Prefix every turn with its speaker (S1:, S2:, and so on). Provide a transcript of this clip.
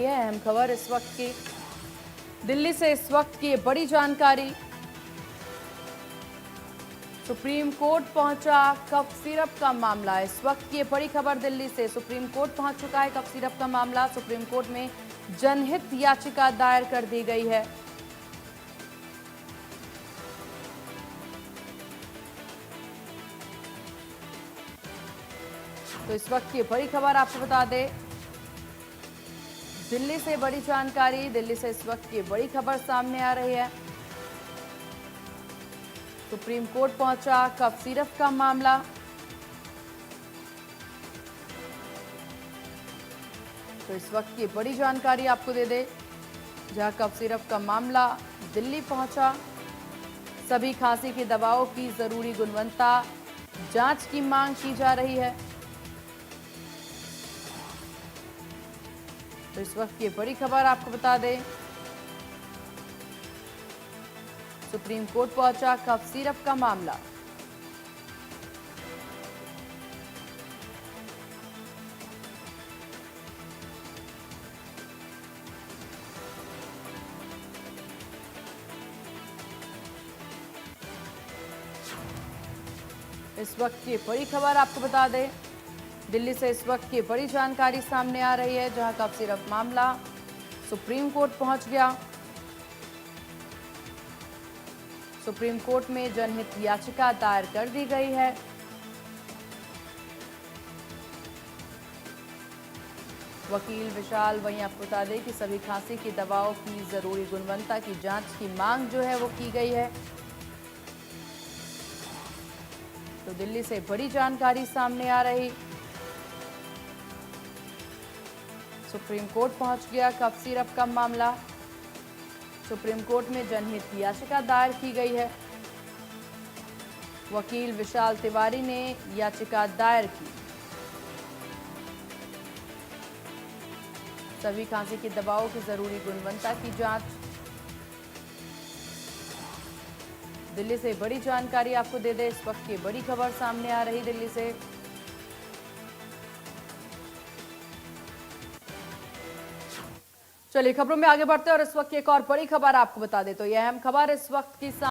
S1: रही है अहम खबर इस वक्त की। दिल्ली से इस वक्त की बड़ी जानकारी। सुप्रीम कोर्ट पहुंचा कफ सिरप का मामला। इस वक्त की बड़ी खबर दिल्ली से। सुप्रीम कोर्ट पहुंच चुका है कफ सिरप का मामला। सुप्रीम कोर्ट में जनहित याचिका दायर कर दी गई है। तो इस वक्त की बड़ी खबर आपको बता दें, दिल्ली से बड़ी जानकारी। दिल्ली से इस वक्त की बड़ी खबर सामने आ रही है। सुप्रीम कोर्ट पहुंचा कफ सिरप का मामला। तो इस वक्त की बड़ी जानकारी आपको दे दे, जहां कफ सिरप का मामला दिल्ली पहुंचा। सभी खांसी की दवाओं की जरूरी गुणवत्ता जांच की मांग की जा रही है। तो इस वक्त की बड़ी खबर आपको बता दें, सुप्रीम कोर्ट पहुंचा कफ सिरप का मामला। इस वक्त की बड़ी खबर आपको बता दें, दिल्ली से इस वक्त की बड़ी जानकारी सामने आ रही है, जहां कफ सिरप मामला सुप्रीम कोर्ट पहुंच गया। सुप्रीम कोर्ट में जनहित याचिका दायर कर दी गई है। वकील विशाल वहीं आपको बता दें कि सभी खांसी की दवाओं की जरूरी गुणवत्ता की जांच की मांग जो है वो की गई है। तो दिल्ली से बड़ी जानकारी सामने आ रही। सुप्रीम कोर्ट पहुंच गया कफ सिरप का मामला। सुप्रीम कोर्ट में जनहित याचिका दायर की गई है। वकील विशाल तिवारी ने याचिका दायर की। सभी खांसी की दवाओं की जरूरी गुणवत्ता की जांच। दिल्ली से बड़ी जानकारी आपको दे दे, इस वक्त की बड़ी खबर सामने आ रही दिल्ली से। चलिए खबरों में आगे बढ़ते हैं और इस वक्त की एक और बड़ी खबर आपको बता दें। तो यह अहम खबर इस वक्त की